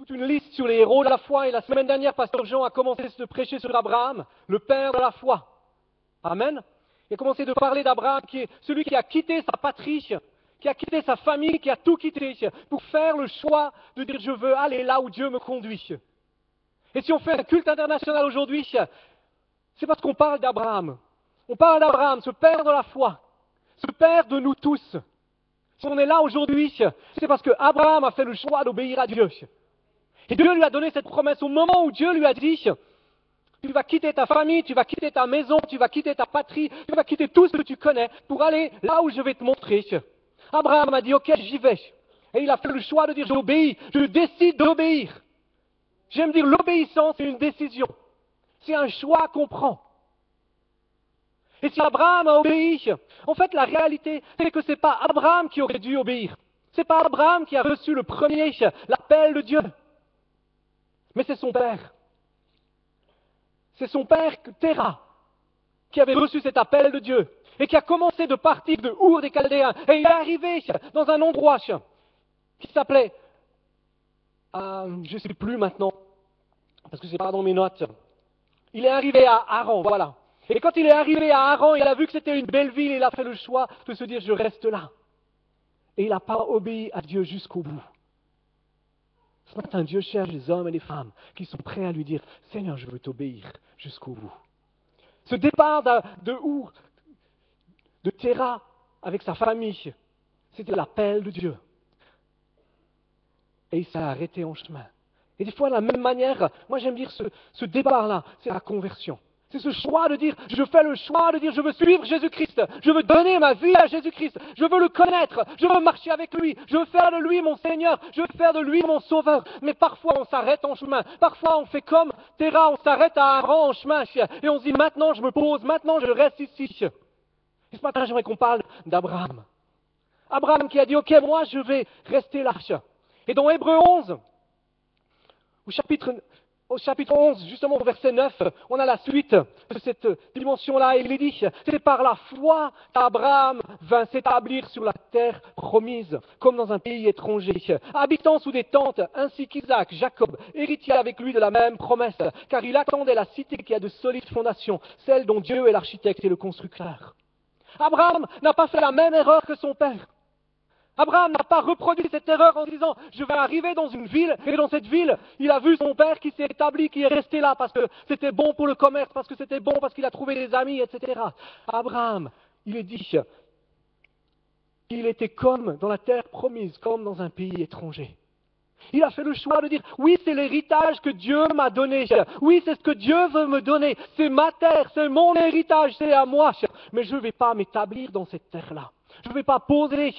toute une liste sur les héros de la foi. Et la semaine dernière, Pasteur Jean a commencé de prêcher sur Abraham, le père de la foi. Amen. Il a commencé de parler d'Abraham, qui est celui qui a quitté sa patrie, qui a quitté sa famille, qui a tout quitté pour faire le choix de dire je veux aller là où Dieu me conduit. Et si on fait un culte international aujourd'hui, c'est parce qu'on parle d'Abraham. On parle d'Abraham, ce père de la foi, ce père de nous tous. Si on est là aujourd'hui, c'est parce que Abraham a fait le choix d'obéir à Dieu. Et Dieu lui a donné cette promesse au moment où Dieu lui a dit, tu vas quitter ta famille, tu vas quitter ta maison, tu vas quitter ta patrie, tu vas quitter tout ce que tu connais pour aller là où je vais te montrer. Abraham a dit, ok, j'y vais. Et il a fait le choix de dire, j'obéis, je décide d'obéir. J'aime dire, l'obéissance, c'est une décision. C'est un choix qu'on prend. Et si Abraham a obéi, en fait, la réalité, c'est que ce n'est pas Abraham qui aurait dû obéir. Ce n'est pas Abraham qui a reçu le premier, l'appel de Dieu. Mais c'est son père. C'est son père, Terah, qui avait reçu cet appel de Dieu et qui a commencé de partir de Our des Chaldéens. Et il est arrivé dans un endroit qui s'appelait, je ne sais plus maintenant, parce que ce n'est pas dans mes notes. Il est arrivé à Haran, voilà. Et quand il est arrivé à Haran, il a vu que c'était une belle ville, il a fait le choix de se dire, je reste là. Et il n'a pas obéi à Dieu jusqu'au bout. Ce matin, Dieu cherche les hommes et les femmes qui sont prêts à lui dire, Seigneur, je veux t'obéir jusqu'au bout. Ce départ de Our, de Terah, avec sa famille, c'était l'appel de Dieu. Et il s'est arrêté en chemin. Et des fois, de la même manière, moi j'aime dire ce départ-là, c'est la conversion. C'est ce choix de dire, je fais le choix de dire, je veux suivre Jésus-Christ, je veux donner ma vie à Jésus-Christ, je veux le connaître, je veux marcher avec lui, je veux faire de lui mon Seigneur, je veux faire de lui mon Sauveur. Mais parfois on s'arrête en chemin, parfois on fait comme Terah, on s'arrête à Haran en chemin, et on se dit, maintenant je me pose, maintenant je reste ici. Et ce matin, j'aimerais qu'on parle d'Abraham. Abraham qui a dit, ok, moi je vais rester là. Et dans Hébreux 11, au chapitre 11, justement au verset 9, on a la suite de cette dimension-là. Et il est dit, c'est par la foi qu'Abraham vint s'établir sur la terre promise, comme dans un pays étranger, habitant sous des tentes, ainsi qu'Isaac, Jacob, héritiers avec lui de la même promesse, car il attendait la cité qui a de solides fondations, celle dont Dieu est l'architecte et le constructeur. Abraham n'a pas fait la même erreur que son père. Abraham n'a pas reproduit cette erreur en disant « je vais arriver dans une ville » et dans cette ville, il a vu son père qui s'est établi, qui est resté là parce que c'était bon pour le commerce, parce que c'était bon, parce qu'il a trouvé des amis, etc. Abraham, il est dit qu'il était comme dans la terre promise, comme dans un pays étranger. Il a fait le choix de dire « oui, c'est l'héritage que Dieu m'a donné, oui, c'est ce que Dieu veut me donner, c'est ma terre, c'est mon héritage, c'est à moi, mais je ne vais pas m'établir dans cette terre-là. Je ne vais pas poser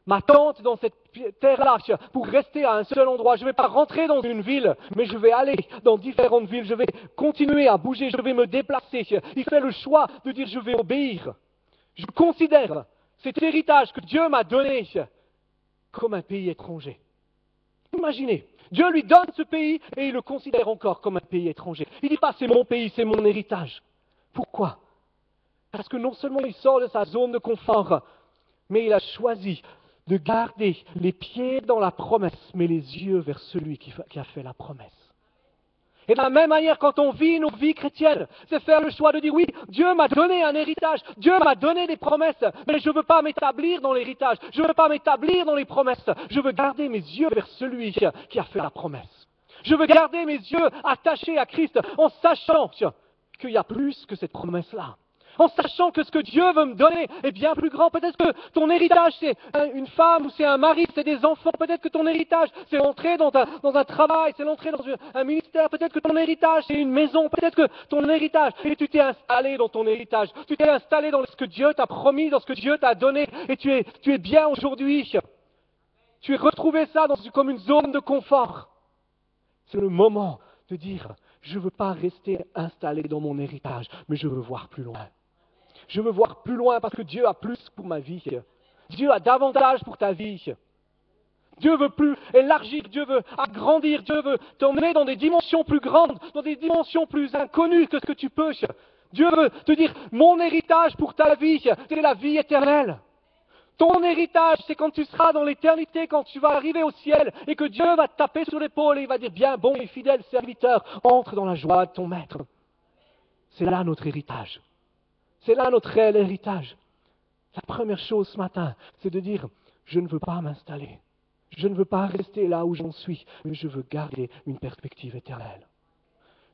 ma tente dans cette terre-là pour rester à un seul endroit. Je ne vais pas rentrer dans une ville, mais je vais aller dans différentes villes. Je vais continuer à bouger, je vais me déplacer. Il fait le choix de dire je vais obéir. Je considère cet héritage que Dieu m'a donné comme un pays étranger. Imaginez, Dieu lui donne ce pays et il le considère encore comme un pays étranger. Il ne dit pas c'est mon pays, c'est mon héritage. Pourquoi? Parce que non seulement il sort de sa zone de confort, mais il a choisi de garder les pieds dans la promesse, mais les yeux vers celui qui a fait la promesse. Et de la même manière, quand on vit nos vies chrétiennes, c'est faire le choix de dire oui, Dieu m'a donné un héritage, Dieu m'a donné des promesses, mais je ne veux pas m'établir dans l'héritage, je ne veux pas m'établir dans les promesses, je veux garder mes yeux vers celui qui a fait la promesse. Je veux garder mes yeux attachés à Christ en sachant qu'il y a plus que cette promesse-là. En sachant que ce que Dieu veut me donner est bien plus grand. Peut-être que ton héritage, c'est une femme ou c'est un mari, c'est des enfants. Peut-être que ton héritage, c'est l'entrée dans un travail, c'est l'entrée dans un ministère. Peut-être que ton héritage, c'est une maison. Peut-être que ton héritage, et tu t'es installé dans ton héritage. Tu t'es installé dans ce que Dieu t'a promis, dans ce que Dieu t'a donné. Et tu es bien aujourd'hui. Tu as retrouvé ça comme une zone de confort. C'est le moment de dire, je ne veux pas rester installé dans mon héritage, mais je veux voir plus loin. Je veux voir plus loin parce que Dieu a plus pour ma vie. Dieu a davantage pour ta vie. Dieu veut plus élargir, Dieu veut agrandir, Dieu veut t'emmener dans des dimensions plus grandes, dans des dimensions plus inconnues que ce que tu peux. Dieu veut te dire, mon héritage pour ta vie, c'est la vie éternelle. Ton héritage, c'est quand tu seras dans l'éternité, quand tu vas arriver au ciel et que Dieu va te taper sur l'épaule et il va dire, bien, bon et fidèle serviteur, entre dans la joie de ton maître. C'est là notre héritage. C'est là notre réel héritage. La première chose ce matin, c'est de dire, je ne veux pas m'installer. Je ne veux pas rester là où j'en suis, mais je veux garder une perspective éternelle.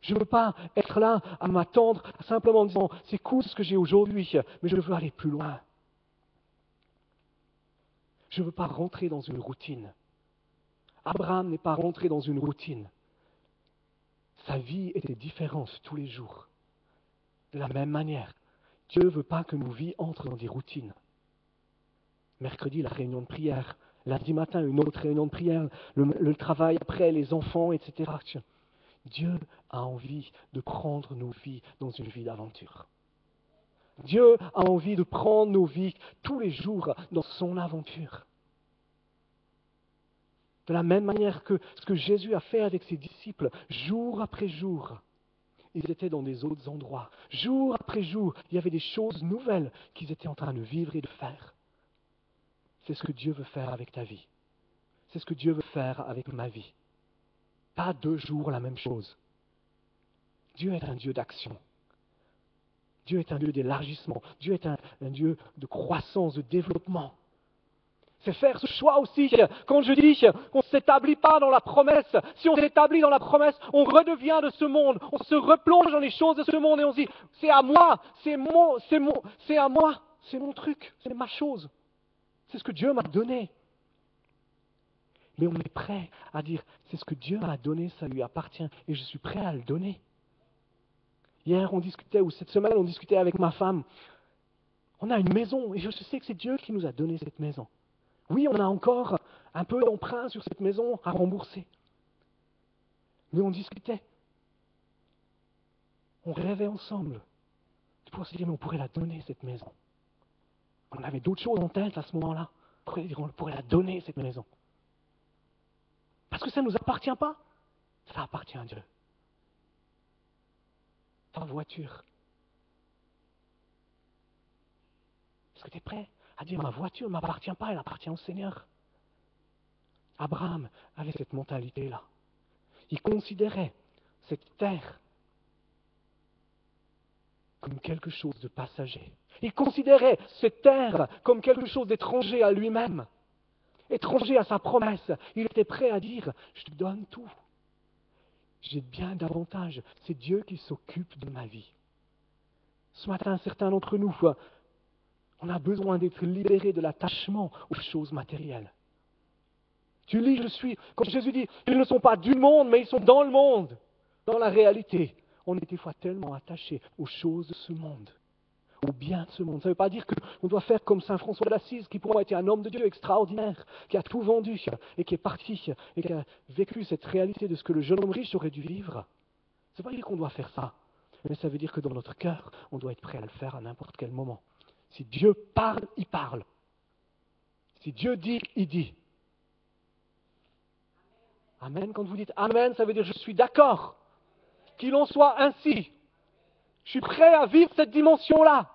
Je ne veux pas être là à m'attendre simplement en disant, c'est cool ce que j'ai aujourd'hui, mais je veux aller plus loin. Je ne veux pas rentrer dans une routine. Abraham n'est pas rentré dans une routine. Sa vie était différente tous les jours. De la même manière, Dieu ne veut pas que nos vies entrent dans des routines. Mercredi, la réunion de prière. Lundi matin, une autre réunion de prière. Le travail après, les enfants, etc. Dieu a envie de prendre nos vies dans une vie d'aventure. Dieu a envie de prendre nos vies tous les jours dans son aventure. De la même manière que ce que Jésus a fait avec ses disciples, jour après jour, ils étaient dans des autres endroits. Jour après jour, il y avait des choses nouvelles qu'ils étaient en train de vivre et de faire. C'est ce que Dieu veut faire avec ta vie. C'est ce que Dieu veut faire avec ma vie. Pas 2 jours la même chose. Dieu est un Dieu d'action. Dieu est un Dieu d'élargissement. Dieu est un Dieu de croissance, de développement. C'est faire ce choix aussi. Quand je dis qu'on ne s'établit pas dans la promesse, si on s'établit dans la promesse, on redevient de ce monde, on se replonge dans les choses de ce monde et on se dit, c'est à moi, c'est à moi, c'est mon truc, c'est ma chose. C'est ce que Dieu m'a donné. Mais on est prêt à dire, c'est ce que Dieu m'a donné, ça lui appartient et je suis prêt à le donner. Hier, on discutait, ou cette semaine, on discutait avec ma femme. On a une maison et je sais que c'est Dieu qui nous a donné cette maison. Oui, on a encore un peu d'emprunt sur cette maison à rembourser. Mais on discutait. On rêvait ensemble. Tu pourrais se dire, mais on pourrait la donner, cette maison. On avait d'autres choses en tête à ce moment-là. On pourrait la donner, cette maison. Parce que ça ne nous appartient pas. Ça appartient à Dieu. Ta voiture. Est-ce que tu es prêt à dire, ma voiture ne m'appartient pas, elle appartient au Seigneur? Abraham avait cette mentalité-là. Il considérait cette terre comme quelque chose de passager. Il considérait cette terre comme quelque chose d'étranger à lui-même, étranger à sa promesse. Il était prêt à dire, je te donne tout. J'ai bien davantage. C'est Dieu qui s'occupe de ma vie. Ce matin, certains d'entre nous, on a besoin d'être libérés de l'attachement aux choses matérielles. Tu lis, quand Jésus dit, ils ne sont pas du monde, mais ils sont dans le monde. Dans la réalité, on est des fois tellement attachés aux choses de ce monde, au bien de ce monde. Ça ne veut pas dire qu'on doit faire comme Saint François d'Assise, qui pourrait être un homme de Dieu extraordinaire, qui a tout vendu et qui est parti et qui a vécu cette réalité de ce que le jeune homme riche aurait dû vivre. Ça ne veut pas dire qu'on doit faire ça, mais ça veut dire que dans notre cœur, on doit être prêt à le faire à n'importe quel moment. Si Dieu parle, il parle. Si Dieu dit, il dit. Amen. Quand vous dites Amen, ça veut dire je suis d'accord. Qu'il en soit ainsi. Je suis prêt à vivre cette dimension-là.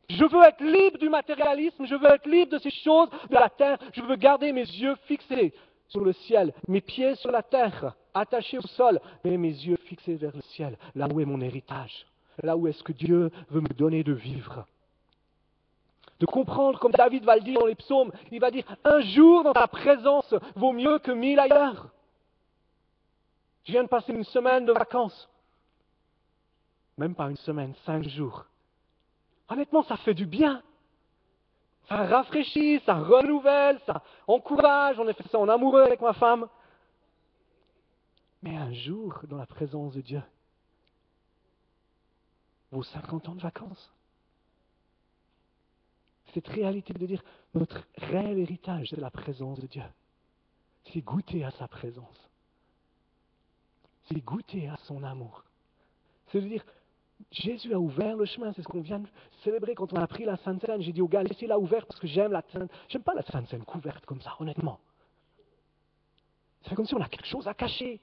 Je veux être libre du matérialisme, je veux être libre de ces choses de la terre. Je veux garder mes yeux fixés sur le ciel, mes pieds sur la terre, attachés au sol, mais mes yeux fixés vers le ciel, là où est mon héritage, là où est-ce que Dieu veut me donner de vivre. De comprendre, comme David va le dire dans les psaumes, il va dire, un jour dans ta présence vaut mieux que 1000 ailleurs. Je viens de passer une semaine de vacances. Même pas une semaine, 5 jours. Honnêtement, ça fait du bien. Ça rafraîchit, ça renouvelle, ça encourage. On a fait ça en amoureux avec ma femme. Mais un jour, dans la présence de Dieu, vaut 50 ans de vacances. Cette réalité de dire, notre réel héritage, c'est la présence de Dieu. C'est goûter à sa présence. C'est goûter à son amour. C'est de dire, Jésus a ouvert le chemin, c'est ce qu'on vient de célébrer quand on a pris la Sainte Seine. J'ai dit aux gars, laissez-la ouverte parce que j'aime la Sainte. J'aime pas la Sainte Seine couverte comme ça, honnêtement. C'est comme si on a quelque chose à cacher.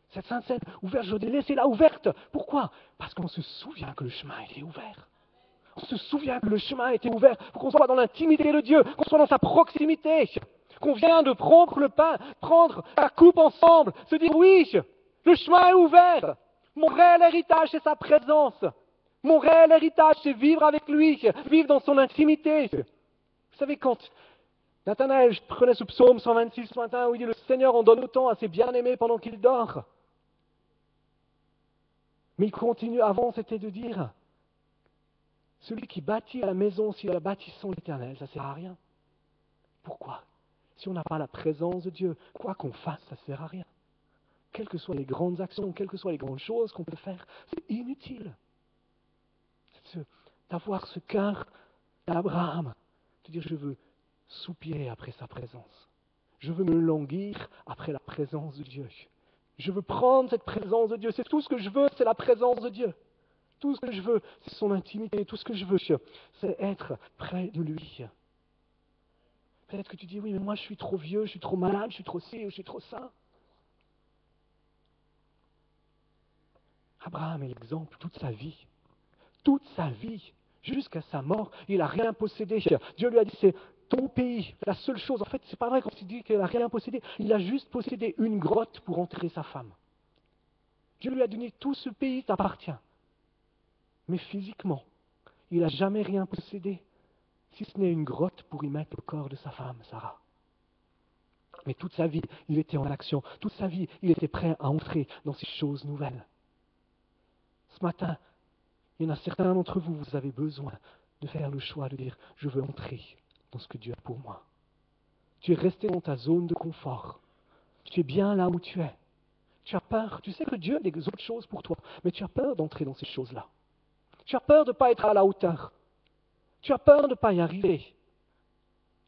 Cette Sainte Seine ouverte, je dis, laissez-la ouverte. Pourquoi? Parce qu'on se souvient que le chemin, il est ouvert. qu'on se souvienne que le chemin a été ouvert pour qu'on soit dans l'intimité de Dieu, qu'on soit dans sa proximité, qu'on vient de prendre le pain, prendre la coupe ensemble, se dire oui, le chemin est ouvert. Mon réel héritage, c'est sa présence. Mon réel héritage, c'est vivre avec lui, vivre dans son intimité. Vous savez, quand Nathanaël prenait ce psaume 126 ce matin où il dit « Le Seigneur en donne autant à ses bien-aimés pendant qu'il dort ». Mais il continue, avant c'était de dire « Celui qui bâtit la maison, s'il la bâtit sans l'Éternel, ça ne sert à rien. » Pourquoi? Si on n'a pas la présence de Dieu, quoi qu'on fasse, ça ne sert à rien. Quelles que soient les grandes actions, quelles que soient les grandes choses qu'on peut faire, c'est inutile. C'est d'avoir ce cœur d'Abraham, de dire « Je veux soupirer après sa présence. Je veux me languir après la présence de Dieu. Je veux prendre cette présence de Dieu. C'est tout ce que je veux, c'est la présence de Dieu. Tout ce que je veux, c'est son intimité. Tout ce que je veux, c'est être près de lui. » Peut-être que tu dis, oui, mais moi je suis trop vieux, je suis trop malade, je suis trop ci, ou je suis trop ça. Abraham est l'exemple toute sa vie. Toute sa vie, jusqu'à sa mort, il n'a rien possédé. Dieu lui a dit, c'est ton pays. La seule chose, en fait, c'est pas vrai quand il dit qu'il n'a rien possédé. Il a juste possédé une grotte pour enterrer sa femme. Dieu lui a donné tout ce pays t'appartient. Mais physiquement, il n'a jamais rien possédé, si ce n'est une grotte pour y mettre le corps de sa femme, Sarah. Mais toute sa vie, il était en action. Toute sa vie, il était prêt à entrer dans ces choses nouvelles. Ce matin, il y en a certains d'entre vous, vous avez besoin de faire le choix de dire « Je veux entrer dans ce que Dieu a pour moi ». Tu es resté dans ta zone de confort. Tu es bien là où tu es. Tu as peur. Tu sais que Dieu a des autres choses pour toi, mais tu as peur d'entrer dans ces choses-là. Tu as peur de ne pas être à la hauteur. Tu as peur de ne pas y arriver.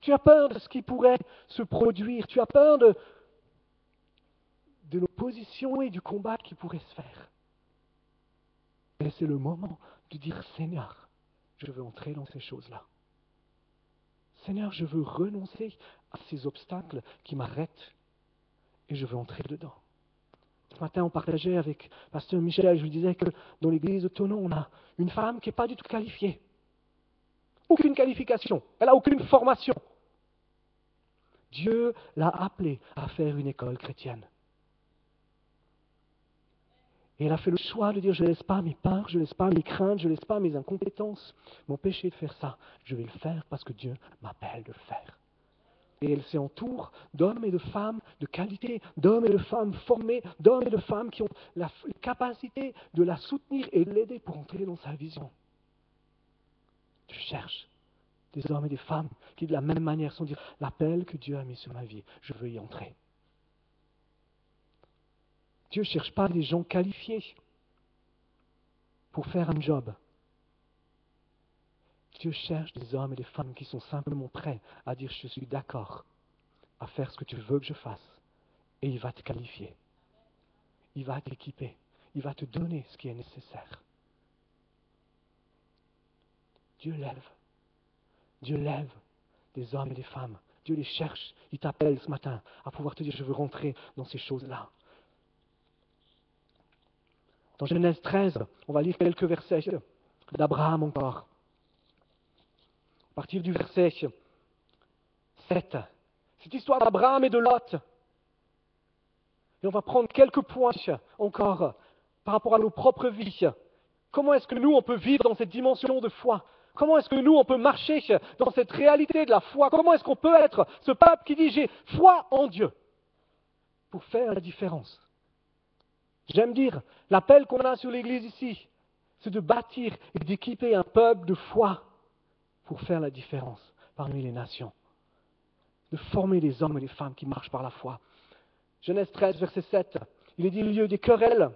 Tu as peur de ce qui pourrait se produire. Tu as peur de l'opposition et du combat qui pourrait se faire. Et c'est le moment de dire « Seigneur, je veux entrer dans ces choses-là. Seigneur, je veux renoncer à ces obstacles qui m'arrêtent et je veux entrer dedans. » Ce matin, on partageait avec Pasteur Michel, je lui disais que dans l'église de Thonon, on a une femme qui n'est pas du tout qualifiée. Aucune qualification, elle n'a aucune formation. Dieu l'a appelée à faire une école chrétienne. Et elle a fait le choix de dire, je ne laisse pas mes peurs, je ne laisse pas mes craintes, je ne laisse pas mes incompétences m'empêcher de faire ça. Je vais le faire parce que Dieu m'appelle de le faire. Et elle s'entoure d'hommes et de femmes de qualité, d'hommes et de femmes formés, d'hommes et de femmes qui ont la capacité de la soutenir et de l'aider pour entrer dans sa vision. Je cherche des hommes et des femmes qui de la même manière sont dire, l'appel que Dieu a mis sur ma vie, je veux y entrer. Dieu ne cherche pas des gens qualifiés pour faire un job. Dieu cherche des hommes et des femmes qui sont simplement prêts à dire je suis d'accord à faire ce que tu veux que je fasse. Et il va te qualifier. Il va t'équiper. Il va te donner ce qui est nécessaire. Dieu lève. Dieu lève des hommes et des femmes. Dieu les cherche. Il t'appelle ce matin à pouvoir te dire je veux rentrer dans ces choses-là. Dans Genèse 13, on va lire quelques versets d'Abraham encore. À partir du verset 7. Cette histoire d'Abraham et de Lot. Et on va prendre quelques points encore par rapport à nos propres vies. Comment est-ce que nous, on peut vivre dans cette dimension de foi? Comment est-ce que nous, on peut marcher dans cette réalité de la foi? Comment est-ce qu'on peut être ce peuple qui dit j'ai foi en Dieu pour faire la différence? J'aime dire, l'appel qu'on a sur l'Église ici, c'est de bâtir et d'équiper un peuple de foi pour faire la différence parmi les nations. De former des hommes et des femmes qui marchent par la foi. Genèse 13, verset 7, il est dit, il y a eu des querelles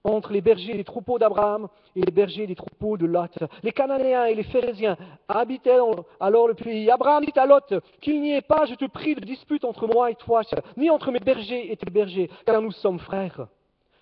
entre les bergers des troupeaux d'Abraham et les bergers des troupeaux de Lot. Les Cananéens et les Phérésiens habitaient alors le pays. Abraham dit à Lot, qu'il n'y ait pas, je te prie, de dispute entre moi et toi, ni entre mes bergers et tes bergers, car nous sommes frères.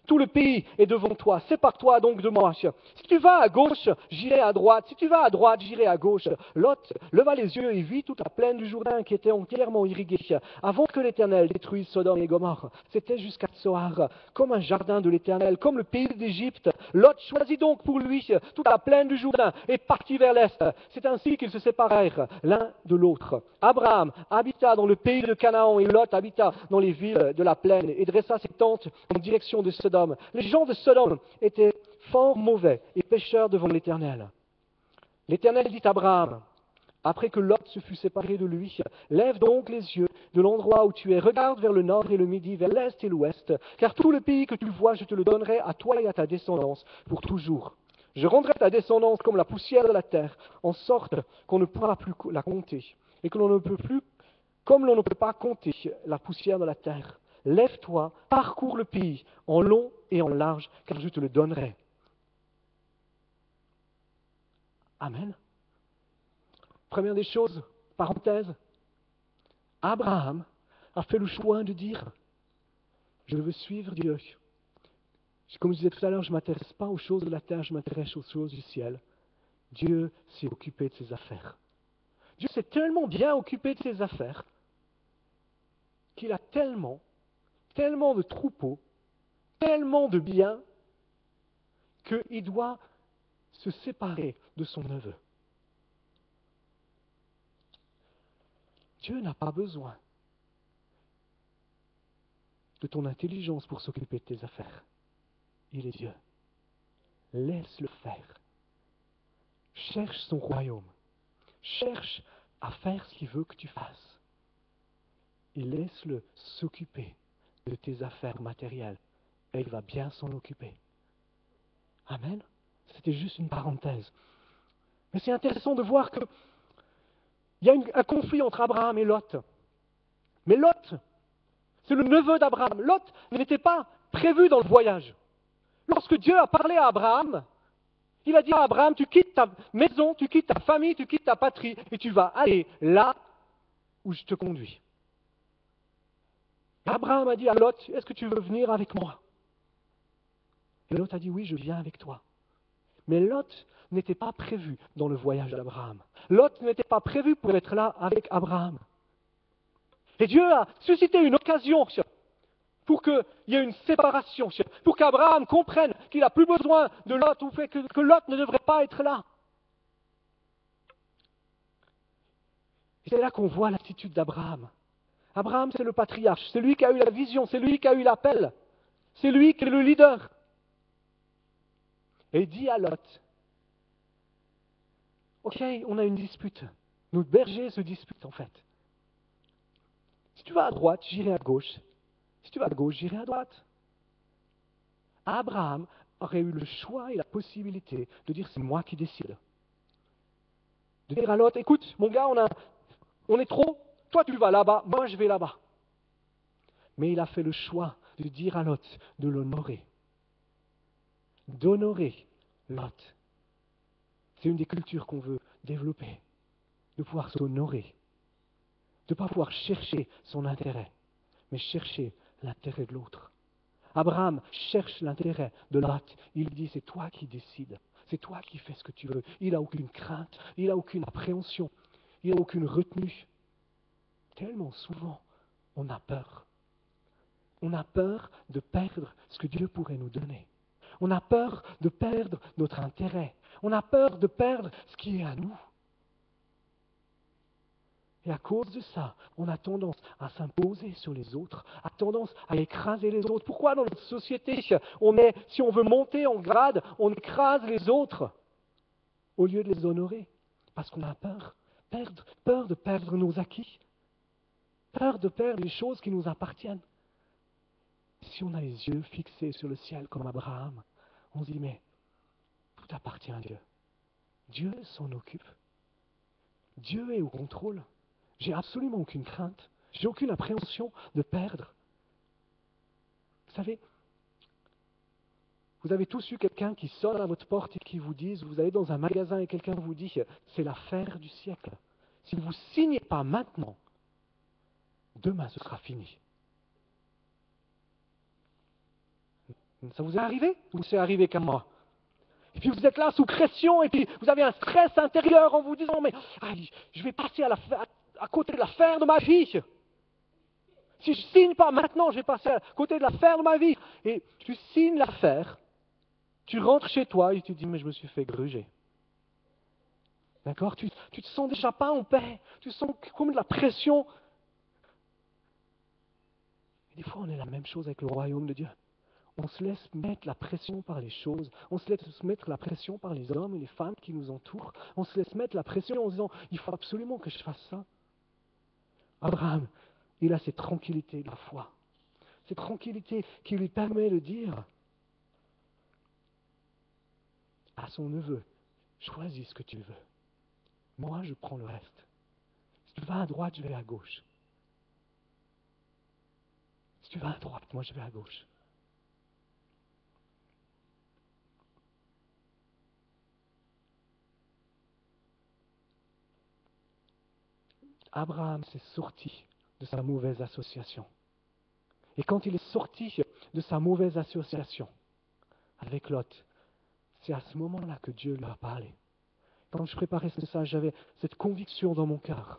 Tout le pays est devant toi. Sépare-toi donc de moi. Si tu vas à gauche, j'irai à droite. Si tu vas à droite, j'irai à gauche. Lot leva les yeux et vit toute la plaine du Jourdain qui était entièrement irriguée. Avant que l'Éternel détruise Sodome et Gomorrhe, c'était jusqu'à Tsoar, comme un jardin de l'Éternel, comme le pays d'Égypte. Lot choisit donc pour lui toute la plaine du Jourdain et partit vers l'est. C'est ainsi qu'ils se séparèrent l'un de l'autre. Abraham habita dans le pays de Canaan et Lot habita dans les villes de la plaine et dressa ses tentes en direction de Sodome. Les gens de Sodome étaient fort mauvais et pécheurs devant l'Éternel. L'Éternel dit à Abraham, après que Lot se fut séparé de lui, lève donc les yeux de l'endroit où tu es, regarde vers le nord et le midi, vers l'est et l'ouest, car tout le pays que tu vois, je te le donnerai à toi et à ta descendance pour toujours. Je rendrai ta descendance comme la poussière de la terre, en sorte qu'on ne pourra plus la compter, et que l'on ne peut plus, comme l'on ne peut pas compter la poussière de la terre. Lève-toi, parcours le pays, en long et en large, car je te le donnerai. Amen. Première des choses, parenthèse, Abraham a fait le choix de dire, je veux suivre Dieu. Comme je disais tout à l'heure, je ne m'intéresse pas aux choses de la terre, je m'intéresse aux choses du ciel. Dieu s'est occupé de ses affaires. Dieu s'est tellement bien occupé de ses affaires qu'il a tellement de troupeaux, tellement de biens, qu'il doit se séparer de son neveu. Dieu n'a pas besoin de ton intelligence pour s'occuper de tes affaires. Il est Dieu. Laisse-le faire. Cherche son royaume. Cherche à faire ce qu'il veut que tu fasses. Et laisse-le s'occuper de tes affaires matérielles. Et il va bien s'en occuper. Amen. C'était juste une parenthèse. Mais c'est intéressant de voir qu'il y a un conflit entre Abraham et Lot. Mais Lot, c'est le neveu d'Abraham. Lot n'était pas prévu dans le voyage. Lorsque Dieu a parlé à Abraham, il a dit à Abraham, tu quittes ta maison, tu quittes ta famille, tu quittes ta patrie, et tu vas aller là où je te conduis. Abraham a dit à Lot, est-ce que tu veux venir avec moi? Et Lot a dit, oui, je viens avec toi. Mais Lot n'était pas prévu dans le voyage d'Abraham. Lot n'était pas prévu pour être là avec Abraham. Et Dieu a suscité une occasion pour qu'il y ait une séparation, pour qu'Abraham comprenne qu'il n'a plus besoin de Lot, ou que Lot ne devrait pas être là. Et c'est là qu'on voit l'attitude d'Abraham. Abraham, c'est le patriarche, c'est lui qui a eu la vision, c'est lui qui a eu l'appel, c'est lui qui est le leader. Et il dit à Lot, ok, on a une dispute. Nos bergers se disputent en fait. Si tu vas à droite, j'irai à gauche. Si tu vas à gauche, j'irai à droite. Abraham aurait eu le choix et la possibilité de dire c'est moi qui décide. De dire à Lot, écoute, mon gars, on est trop, toi tu vas là-bas, moi je vais là-bas. Mais il a fait le choix de dire à Lot de l'honorer. D'honorer Lot. C'est une des cultures qu'on veut développer. De pouvoir s'honorer. De ne pas pouvoir chercher son intérêt, mais chercher l'intérêt de l'autre. Abraham cherche l'intérêt de Lot. Il dit, c'est toi qui décides. C'est toi qui fais ce que tu veux. Il n'a aucune crainte, il n'a aucune appréhension, il n'a aucune retenue. Tellement souvent, on a peur. On a peur de perdre ce que Dieu pourrait nous donner. On a peur de perdre notre intérêt. On a peur de perdre ce qui est à nous. Et à cause de ça, on a tendance à s'imposer sur les autres, a tendance à écraser les autres. Pourquoi dans notre société, si on veut monter en grade, on écrase les autres au lieu de les honorer? Parce qu'on a peur de perdre nos acquis, peur de perdre les choses qui nous appartiennent. Si on a les yeux fixés sur le ciel comme Abraham, on se dit, mais tout appartient à Dieu. Dieu s'en occupe. Dieu est au contrôle. J'ai absolument aucune crainte. J'ai aucune appréhension de perdre. Vous savez, vous avez tous eu quelqu'un qui sonne à votre porte et qui vous dit, vous allez dans un magasin et quelqu'un vous dit, c'est l'affaire du siècle. Si vous ne signez pas maintenant, demain ce sera fini. Ça vous est arrivé ou c'est arrivé qu'à moi? Et puis vous êtes là sous pression et puis vous avez un stress intérieur en vous disant mais je vais passer à côté de l'affaire de ma vie. Si je signe pas maintenant, je vais passer à côté de l'affaire de ma vie. Et tu signes l'affaire, tu rentres chez toi et tu te dis mais je me suis fait gruger. D'accord? Tu te sens déjà pas en paix, tu sens comme de la pression. Et des fois on est la même chose avec le royaume de Dieu. On se laisse mettre la pression par les choses. On se laisse mettre la pression par les hommes et les femmes qui nous entourent. On se laisse mettre la pression en disant, il faut absolument que je fasse ça. Abraham, il a cette tranquillité de la foi. Cette tranquillité qui lui permet de dire à son neveu, choisis ce que tu veux. Moi, je prends le reste. Si tu vas à droite, je vais à gauche. Si tu vas à droite, moi je vais à gauche. Abraham s'est sorti de sa mauvaise association. Et quand il est sorti de sa mauvaise association avec Lot, c'est à ce moment-là que Dieu lui a parlé. Quand je préparais ce message, j'avais cette conviction dans mon cœur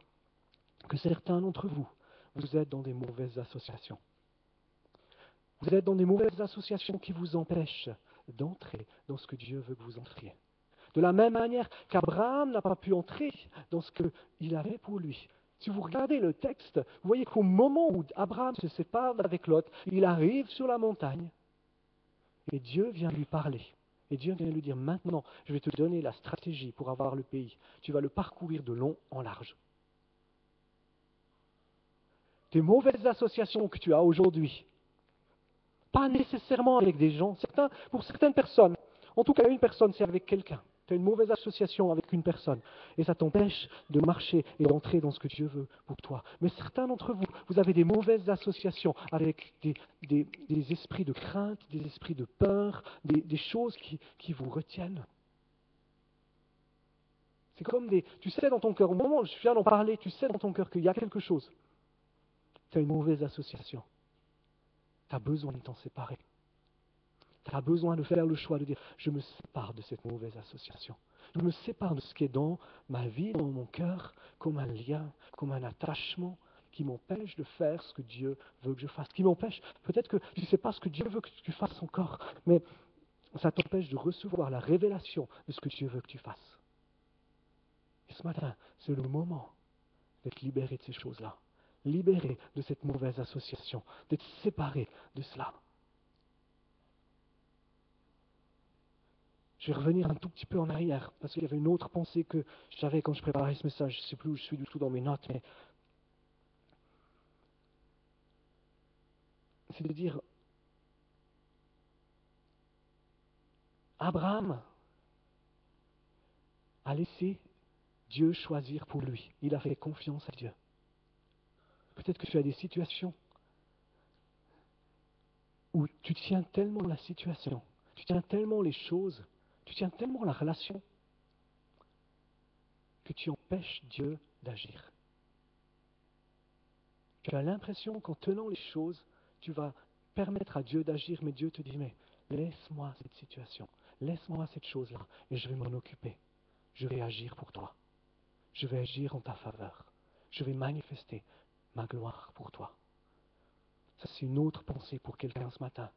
que certains d'entre vous, vous êtes dans des mauvaises associations. Vous êtes dans des mauvaises associations qui vous empêchent d'entrer dans ce que Dieu veut que vous entriez. De la même manière qu'Abraham n'a pas pu entrer dans ce qu'il avait pour lui. Si vous regardez le texte, vous voyez qu'au moment où Abraham se sépare avec Lot, il arrive sur la montagne et Dieu vient lui parler. Et Dieu vient lui dire, maintenant, je vais te donner la stratégie pour avoir le pays. Tu vas le parcourir de long en large. Tes mauvaises associations que tu as aujourd'hui, pas nécessairement avec des gens, pour certaines personnes, en tout cas une personne, c'est avec quelqu'un. Tu as une mauvaise association avec une personne et ça t'empêche de marcher et d'entrer dans ce que Dieu veut pour toi. Mais certains d'entre vous, vous avez des mauvaises associations avec des esprits de crainte, des esprits de peur, des choses qui vous retiennent. C'est comme tu sais dans ton cœur, au moment où je viens d'en parler, tu sais dans ton cœur qu'il y a quelque chose. Tu as une mauvaise association. Tu as besoin de t'en séparer. Tu as besoin de faire le choix de dire, je me sépare de cette mauvaise association. Je me sépare de ce qui est dans ma vie, dans mon cœur, comme un lien, comme un attachement qui m'empêche de faire ce que Dieu veut que je fasse. Qui m'empêche, peut-être que tu ne sais pas ce que Dieu veut que tu fasses encore, mais ça t'empêche de recevoir la révélation de ce que Dieu veut que tu fasses. Et ce matin, c'est le moment d'être libéré de ces choses-là. Libéré de cette mauvaise association, d'être séparé de cela. Je vais revenir un tout petit peu en arrière, parce qu'il y avait une autre pensée que j'avais quand je préparais ce message. Je ne sais plus où je suis du tout dans mes notes, mais c'est de dire, Abraham a laissé Dieu choisir pour lui. Il a fait confiance à Dieu. Peut-être que tu as des situations où tu tiens tellement la situation, tu tiens tellement les choses, tu tiens tellement la relation, que tu empêches Dieu d'agir. Tu as l'impression qu'en tenant les choses, tu vas permettre à Dieu d'agir, mais Dieu te dit, mais laisse-moi cette situation, laisse-moi cette chose-là, et je vais m'en occuper. Je vais agir pour toi. Je vais agir en ta faveur. Je vais manifester ma gloire pour toi. Ça, c'est une autre pensée pour quelqu'un ce matin.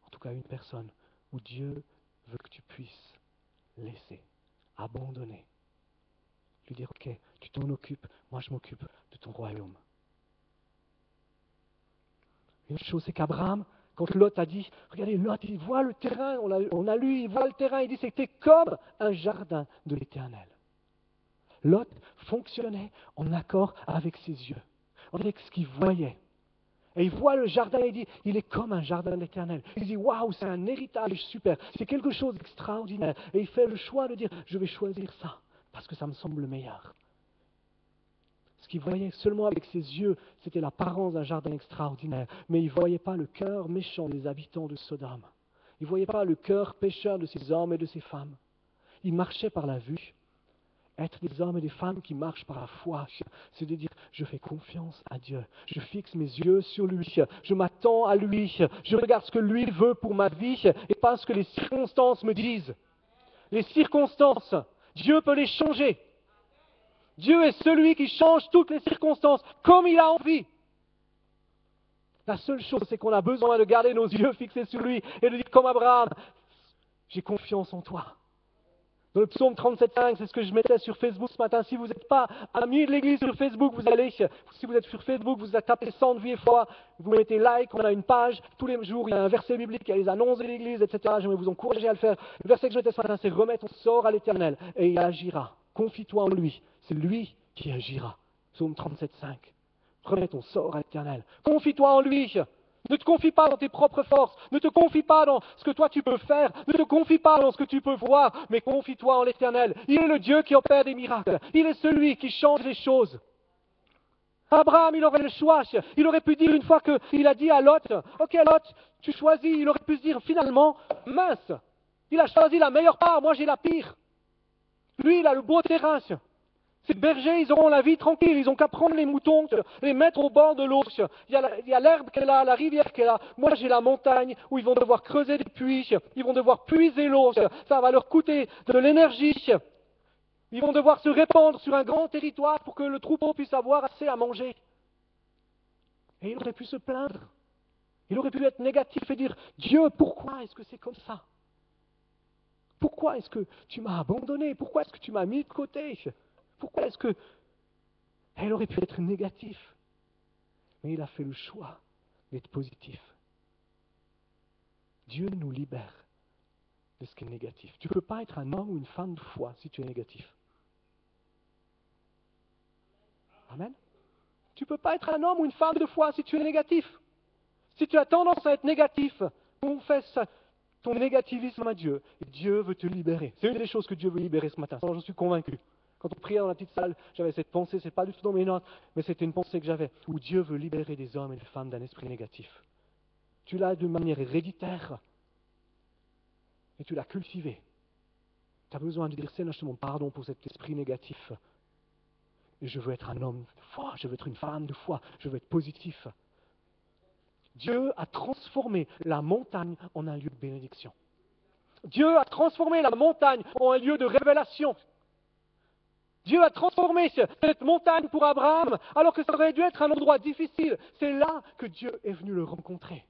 En tout cas, une personne où Dieu veut que tu puisses laisser, abandonner. Lui dire, ok, tu t'en occupes, moi je m'occupe de ton royaume. Une autre chose, c'est qu'Abraham, quand Lot a dit, regardez, Lot, il voit le terrain, on a lu, il voit le terrain, il dit, c'était comme un jardin de l'Éternel. Lot fonctionnait en accord avec ses yeux, avec ce qu'il voyait. Et il voit le jardin et il dit, il est comme un jardin de l'Éternel. Il dit, waouh, c'est un héritage super, c'est quelque chose d'extraordinaire. Et il fait le choix de dire, je vais choisir ça, parce que ça me semble le meilleur. Ce qu'il voyait seulement avec ses yeux, c'était l'apparence d'un jardin extraordinaire. Mais il ne voyait pas le cœur méchant des habitants de Sodome. Il ne voyait pas le cœur pécheur de ces hommes et de ces femmes. Il marchait par la vue. Être des hommes et des femmes qui marchent par la foi, c'est de dire, je fais confiance à Dieu, je fixe mes yeux sur lui, je m'attends à lui, je regarde ce que lui veut pour ma vie et pas ce que les circonstances me disent. Les circonstances, Dieu peut les changer. Dieu est celui qui change toutes les circonstances comme il a envie. La seule chose, c'est qu'on a besoin de garder nos yeux fixés sur lui et de dire comme Abraham, j'ai confiance en toi. Dans le psaume 37,5, c'est ce que je mettais sur Facebook ce matin. Si vous n'êtes pas amis de l'église sur Facebook, vous allez, si vous êtes sur Facebook, vous tapez Centre Vie et Foi, vous mettez like, on a une page, tous les jours il y a un verset biblique, il y a les annonces de l'église, etc. J'aimerais vous encourager à le faire. Le verset que je mettais ce matin, c'est remets ton sort à l'Éternel et il agira. Confie-toi en lui, c'est lui qui agira. Psaume 37,5. Remets ton sort à l'Éternel. Confie-toi en lui. Ne te confie pas dans tes propres forces, ne te confie pas dans ce que toi tu peux faire, ne te confie pas dans ce que tu peux voir, mais confie-toi en l'Éternel. Il est le Dieu qui opère des miracles, il est celui qui change les choses. Abraham, il aurait le choix, il aurait pu dire une fois qu'il a dit à Lot, ok Lot, tu choisis, il aurait pu se dire finalement, mince, il a choisi la meilleure part, moi j'ai la pire. Lui, il a le beau terrain. Ces bergers, ils auront la vie tranquille, ils n'ont qu'à prendre les moutons, les mettre au bord de l'eau. Il y a l'herbe qu'elle a, la rivière qu'elle a. Moi, j'ai la montagne où ils vont devoir creuser des puits, ils vont devoir puiser l'eau, ça va leur coûter de l'énergie. Ils vont devoir se répandre sur un grand territoire pour que le troupeau puisse avoir assez à manger. Et il aurait pu se plaindre. Il aurait pu être négatif et dire, Dieu, pourquoi est-ce que c'est comme ça? Pourquoi est-ce que tu m'as abandonné? Pourquoi est-ce que tu m'as mis de côté? Pourquoi est-ce que... Elle aurait pu être négative. Mais il a fait le choix d'être positif. Dieu nous libère de ce qui est négatif. Tu ne peux pas être un homme ou une femme de foi si tu es négatif. Amen. Tu ne peux pas être un homme ou une femme de foi si tu es négatif. Si tu as tendance à être négatif, confesse ton négativisme à Dieu. Et Dieu veut te libérer. C'est une des choses que Dieu veut libérer ce matin. Je suis convaincu. Quand on priait dans la petite salle, j'avais cette pensée, ce n'est pas du tout dans mes notes, mais c'était une pensée que j'avais, où Dieu veut libérer des hommes et des femmes d'un esprit négatif. Tu l'as d'une manière héréditaire, et tu l'as cultivé. Tu as besoin de dire, Seigneur, je te demande pardon pour cet esprit négatif. Et je veux être un homme de foi, je veux être une femme de foi, je veux être positif. Dieu a transformé la montagne en un lieu de bénédiction. Dieu a transformé la montagne en un lieu de révélation. Dieu a transformé cette montagne pour Abraham, alors que ça aurait dû être un endroit difficile. C'est là que Dieu est venu le rencontrer.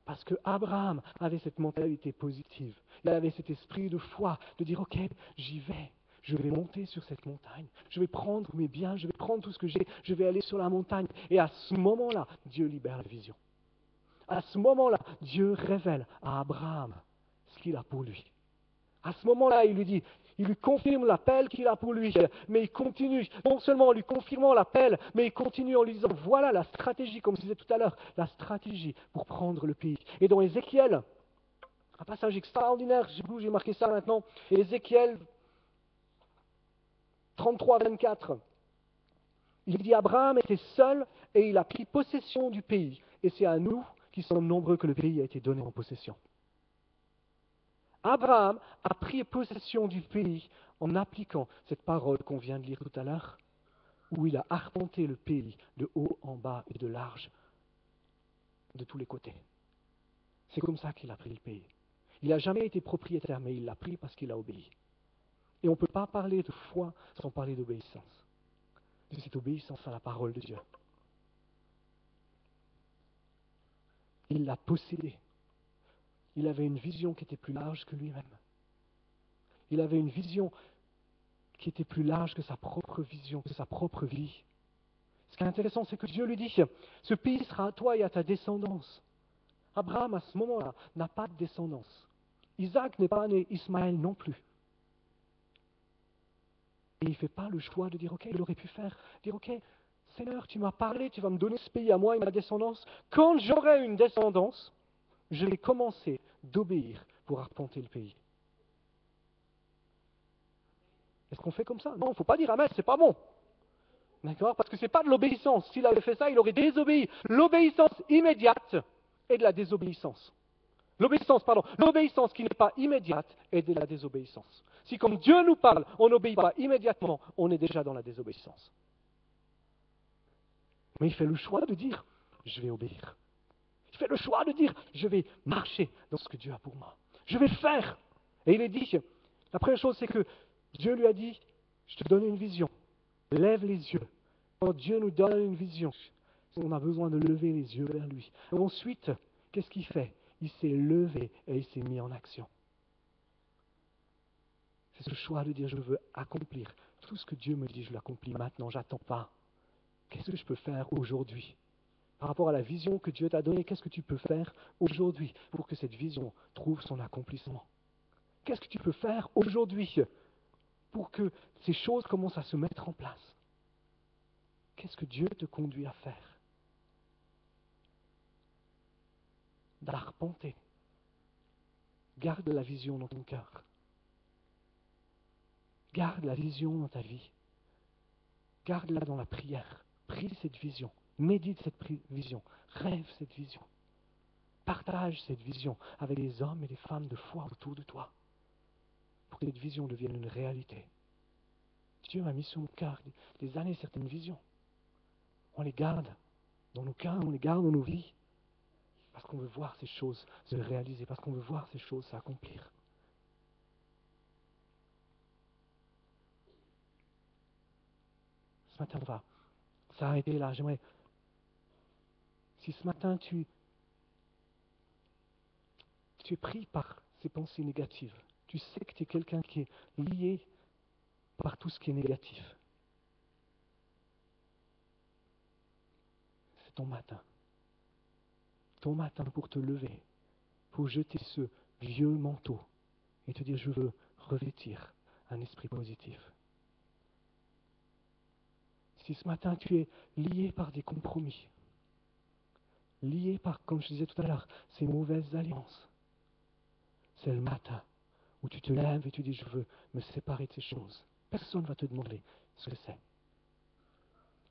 Parce que Abraham avait cette mentalité positive. Il avait cet esprit de foi, de dire, ok, j'y vais. Je vais monter sur cette montagne. Je vais prendre mes biens, je vais prendre tout ce que j'ai. Je vais aller sur la montagne. Et à ce moment-là, Dieu libère la vision. À ce moment-là, Dieu révèle à Abraham ce qu'il a pour lui. À ce moment-là, il lui confirme l'appel qu'il a pour lui, mais il continue, non seulement en lui confirmant l'appel, mais il continue en lui disant, voilà la stratégie, comme je disais tout à l'heure, la stratégie pour prendre le pays. Et dans Ézéchiel, un passage extraordinaire, j'ai marqué ça maintenant, Ézéchiel 33, 24, il dit, Abraham était seul et il a pris possession du pays, et c'est à nous qui sommes nombreux que le pays a été donné en possession. Abraham a pris possession du pays en appliquant cette parole qu'on vient de lire tout à l'heure, où il a arpenté le pays de haut en bas et de large, de tous les côtés. C'est comme ça qu'il a pris le pays. Il n'a jamais été propriétaire, mais il l'a pris parce qu'il a obéi. Et on ne peut pas parler de foi sans parler d'obéissance. De cette obéissance à la parole de Dieu. Il l'a possédé. Il avait une vision qui était plus large que lui-même. Il avait une vision qui était plus large que sa propre vision, que sa propre vie. Ce qui est intéressant, c'est que Dieu lui dit, ce pays sera à toi et à ta descendance. Abraham, à ce moment-là, n'a pas de descendance. Isaac n'est pas né, Ismaël non plus. Et il ne fait pas le choix de dire, ok, il aurait pu dire, ok, Seigneur, tu m'as parlé, tu vas me donner ce pays à moi et ma descendance. Quand j'aurai une descendance, je vais commencer d'obéir pour arpenter le pays. Est-ce qu'on fait comme ça? Non, il ne faut pas dire amen, c'est pas bon. D'accord? Parce que ce n'est pas de l'obéissance. S'il avait fait ça, il aurait désobéi. L'obéissance immédiate est de la désobéissance. L'obéissance qui n'est pas immédiate est de la désobéissance. Si comme Dieu nous parle, on n'obéit pas immédiatement, on est déjà dans la désobéissance. Mais il fait le choix de dire, je vais obéir. Il fait le choix de dire, je vais marcher dans ce que Dieu a pour moi. Je vais le faire. Et il est dit, la première chose, c'est que Dieu lui a dit, je te donne une vision. Lève les yeux. Quand Dieu nous donne une vision, on a besoin de lever les yeux vers lui. Et ensuite, qu'est-ce qu'il fait? Il s'est levé et il s'est mis en action. C'est ce choix de dire, je veux accomplir tout ce que Dieu me dit, je l'accomplis maintenant, j'attends pas. Qu'est-ce que je peux faire aujourd'hui? Par rapport à la vision que Dieu t'a donnée, qu'est-ce que tu peux faire aujourd'hui pour que cette vision trouve son accomplissement? Qu'est-ce que tu peux faire aujourd'hui pour que ces choses commencent à se mettre en place? Qu'est-ce que Dieu te conduit à faire? D'arpenter. Garde la vision dans ton cœur. Garde la vision dans ta vie. Garde-la dans la prière. Prie cette vision. Médite cette vision. Rêve cette vision. Partage cette vision avec les hommes et les femmes de foi autour de toi pour que cette vision devienne une réalité. Dieu m'a mis sur mon cœur des années certaines visions. On les garde dans nos cœurs, on les garde dans nos vies parce qu'on veut voir ces choses se réaliser, parce qu'on veut voir ces choses s'accomplir. Ce matin, on va s'arrêter là. J'aimerais, si ce matin tu es pris par ces pensées négatives, tu sais que tu es quelqu'un qui est lié par tout ce qui est négatif. C'est ton matin. Ton matin pour te lever, pour jeter ce vieux manteau et te dire je veux revêtir un esprit positif. Si ce matin tu es lié par des compromis, lié par, comme je disais tout à l'heure, ces mauvaises alliances, c'est le matin où tu te lèves et tu dis je veux me séparer de ces choses. Personne ne va te demander ce que c'est.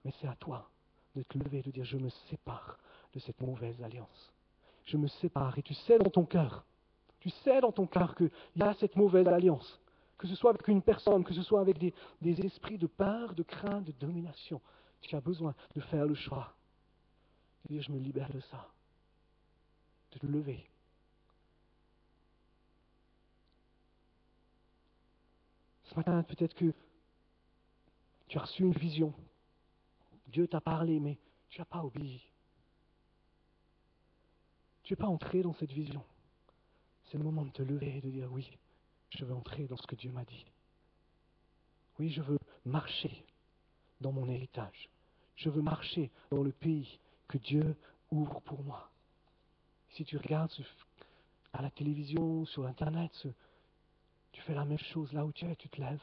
Mais c'est à toi de te lever et de dire je me sépare de cette mauvaise alliance. Je me sépare et tu sais dans ton cœur qu'il y a cette mauvaise alliance. Que ce soit avec une personne, que ce soit avec des esprits de peur, de crainte, de domination. Tu as besoin de faire le choix. De dire je me libère de ça. De te lever. Ce matin, peut-être que tu as reçu une vision. Dieu t'a parlé, mais tu n'as pas obéi. Tu n'es pas entré dans cette vision. C'est le moment de te lever et de dire oui, je veux entrer dans ce que Dieu m'a dit. Oui, je veux marcher dans mon héritage. Je veux marcher dans le pays que Dieu ouvre pour moi. Si tu regardes à la télévision, sur Internet, tu fais la même chose là où tu es, tu te lèves.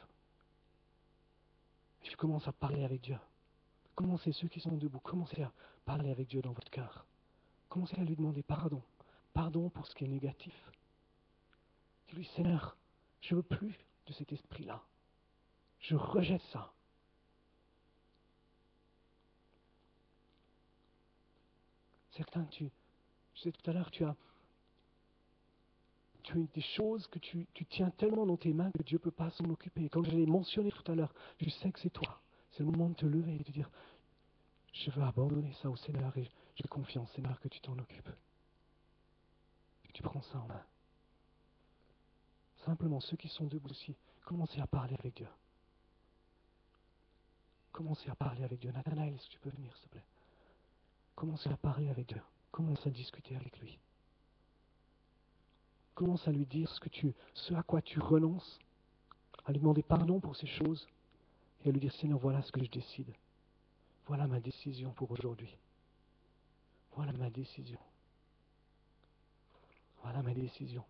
Et tu commences à parler avec Dieu. Commencez, ceux qui sont debout, commencez à parler avec Dieu dans votre cœur. Commencez à lui demander pardon. Pardon pour ce qui est négatif. Dis-lui, Seigneur, je ne veux plus de cet esprit-là. Je rejette ça. Certains, je sais tout à l'heure, tu as des choses que tu tiens tellement dans tes mains que Dieu ne peut pas s'en occuper. Comme je l'ai mentionné tout à l'heure, je sais que c'est toi. C'est le moment de te lever et de dire, je veux abandonner ça au Seigneur et j'ai confiance, Seigneur, que tu t'en occupes. Que tu prends ça en main. Simplement, ceux qui sont debout aussi, commencez à parler avec Dieu. Commencez à parler avec Dieu. Nathanaël, est-ce que tu peux venir, s'il te plaît? Commencez à parler avec Dieu. Commence à discuter avec lui. Commence à lui dire ce à quoi tu renonces, à lui demander pardon pour ces choses et à lui dire, Seigneur, voilà ce que je décide. Voilà ma décision pour aujourd'hui. Voilà ma décision. Voilà ma décision.